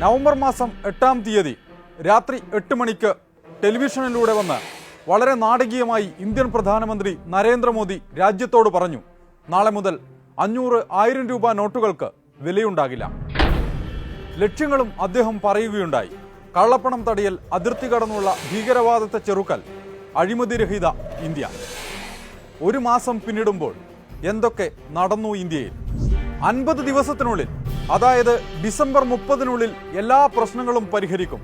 November മാസം 8-ാം തീയതി രാത്രി 8 മണിക്ക് ടെലിവിഷനിലൂടെ വന്ന് വളരെ നാടകീയമായി ഇന്ത്യൻ പ്രധാനമന്ത്രി നരേന്ദ്രമോദി രാജ്യത്തോട് പറഞ്ഞു, നാളെ മുതൽ 500-1000 രൂപ നോട്ടുകൾക്ക് വിലയുണ്ടാകില്ല. ലക്ഷ്യങ്ങളും അദ്ദേഹം പറയുകയുണ്ടായി. കള്ളപ്പണം തടയൽ, അതിർത്തി കടന്നുള്ള ഭീകരവാദത്തെ ചെറുക്കൽ, അഴിമതിരഹിത ഇന്ത്യ. ഒരു മാസം പിന്നിടുമ്പോൾ എന്തൊക്കെ നടന്നു ഇന്ത്യയിൽ? 50 ദിവസത്തിനുള്ളിൽ, അതായത് ഡിസംബർ 30-നുള്ളിൽ എല്ലാ പ്രശ്നങ്ങളും പരിഹരിക്കും,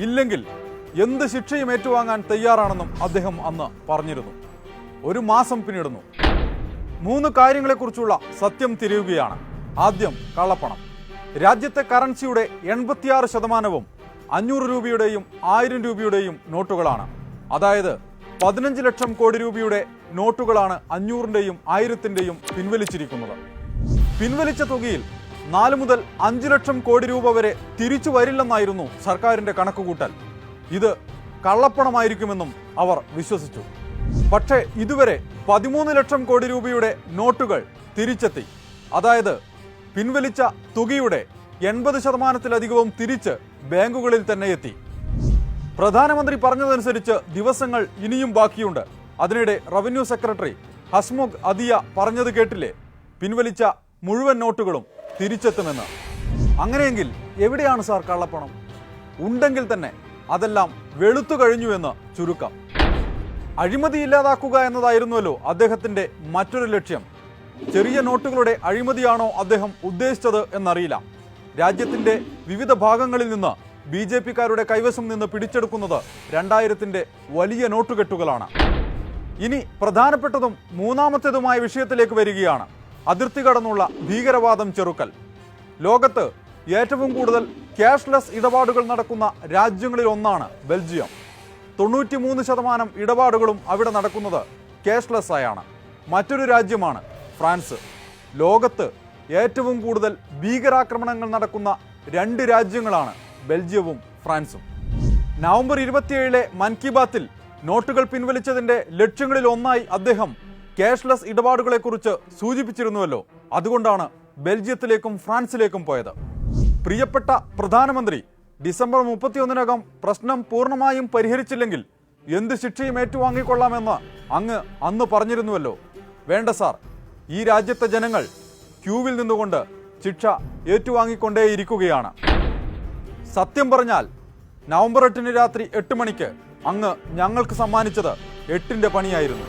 ഇല്ലെങ്കിൽ എന്ത് ശിക്ഷയും ഏറ്റുവാങ്ങാൻ തയ്യാറാണെന്നും അദ്ദേഹം അന്ന് പറഞ്ഞിരുന്നു. ഒരു മാസം പിന്നിടുന്നു. 3 കാര്യങ്ങളെക്കുറിച്ചുള്ള സത്യം തിരയുകയാണ്. ആദ്യം കള്ളപ്പണം. രാജ്യത്തെ കറൻസിയുടെ 86% 500 രൂപയുടെയും 1000 രൂപയുടെയും നോട്ടുകളാണ്. അതായത് 15 ലക്ഷം കോടി രൂപയുടെ നോട്ടുകളാണ് 500-ന്റെയും 1000-ന്റെയും പിൻവലിച്ചിരിക്കുന്നത്. പിൻവലിച്ച തുകയിൽ 4 മുതൽ 5 ലക്ഷം കോടി രൂപ വരെ തിരിച്ചു വരില്ലെന്നായിരുന്നു സർക്കാരിന്റെ കണക്കുകൂട്ടൽ. ഇത് കള്ളപ്പണമായിരിക്കുമെന്നും അവർ വിശ്വസിച്ചു. പക്ഷേ ഇതുവരെ 13 ലക്ഷം കോടി രൂപയുടെ നോട്ടുകൾ തിരിച്ചെത്തി. അതായത് പിൻവലിച്ച തുകയുടെ 80%-ലധികവും തിരിച്ച് ബാങ്കുകളിൽ തന്നെ എത്തി. പ്രധാനമന്ത്രി പറഞ്ഞതനുസരിച്ച് ദിവസങ്ങൾ ഇനിയും ബാക്കിയുണ്ട്. അതിനിടെ റവന്യൂ സെക്രട്ടറി ഹസ്മുഖ് അദിയ പറഞ്ഞത് കേട്ടില്ലേ? പിൻവലിച്ച മുഴുവൻ നോട്ടുകളും തിരിച്ചെത്തുമെന്ന്. അങ്ങനെയെങ്കിൽ എവിടെയാണ് സാർ കള്ളപ്പണം? ഉണ്ടെങ്കിൽ തന്നെ അതെല്ലാം വെളുത്തു കഴിഞ്ഞുവെന്ന് ചുരുക്കം. അഴിമതി ഇല്ലാതാക്കുക എന്നതായിരുന്നുവല്ലോ അദ്ദേഹത്തിന്റെ മറ്റൊരു ലക്ഷ്യം. ചെറിയ നോട്ടുകളുടെ അഴിമതിയാണോ അദ്ദേഹം ഉദ്ദേശിച്ചത് എന്നറിയില്ല. രാജ്യത്തിന്റെ വിവിധ ഭാഗങ്ങളിൽ നിന്ന് BJP-കാരുടെ കൈവശം നിന്ന് പിടിച്ചെടുക്കുന്നത് 2000-ന്റെ വലിയ നോട്ടുകെട്ടുകളാണ്. ഇനി പ്രധാനപ്പെട്ടതും മൂന്നാമത്തേതുമായ വിഷയത്തിലേക്ക് വരികയാണ്. അതിർത്തി കടന്നുള്ള ഭീകരവാദം ചെറുക്കൽ. ലോകത്ത് ഏറ്റവും കൂടുതൽ ക്യാഷ്ലെസ് ഇടപാടുകൾ നടക്കുന്ന രാജ്യങ്ങളിൽ ഒന്നാണ് ബെൽജിയം. 93% ഇടപാടുകളും അവിടെ നടക്കുന്നത് ക്യാഷ്ലെസ് ആയാണ്. മറ്റൊരു രാജ്യമാണ് ഫ്രാൻസ്. ലോകത്ത് ഏറ്റവും കൂടുതൽ ഭീകരാക്രമണങ്ങൾ നടക്കുന്ന 2 രാജ്യങ്ങളാണ് ബെൽജിയവും ഫ്രാൻസും. നവംബർ 27-ലെ മൻ കി ബാത്തിൽ നോട്ടുകൾ പിൻവലിച്ചതിന്റെ ലക്ഷ്യങ്ങളിൽ ഒന്നായി അദ്ദേഹം ക്യാഷ്ലെസ് ഇടപാടുകളെക്കുറിച്ച് സൂചിപ്പിച്ചിരുന്നുവല്ലോ. അതുകൊണ്ടാണ് ബെൽജിയത്തിലേക്കും ഫ്രാൻസിലേക്കും പോയത്. പ്രിയപ്പെട്ട പ്രധാനമന്ത്രി, ഡിസംബർ 31-നകം പ്രശ്നം പൂർണ്ണമായും പരിഹരിച്ചില്ലെങ്കിൽ എന്ത് ശിക്ഷയും ഏറ്റുവാങ്ങിക്കൊള്ളാമെന്ന് അങ്ങ് അന്ന് പറഞ്ഞിരുന്നുവല്ലോ. വേണ്ട സാർ, ഈ രാജ്യത്തെ ജനങ്ങൾ ക്യൂവിൽ നിന്നുകൊണ്ട് ശിക്ഷ ഏറ്റുവാങ്ങിക്കൊണ്ടേയിരിക്കുകയാണ്. സത്യം പറഞ്ഞാൽ നവംബർ 8-ന് രാത്രി 8 മണിക്ക് അങ്ങ് ഞങ്ങൾക്ക് സമ്മാനിച്ചത് 8-ന്റെ പണിയായിരുന്നു.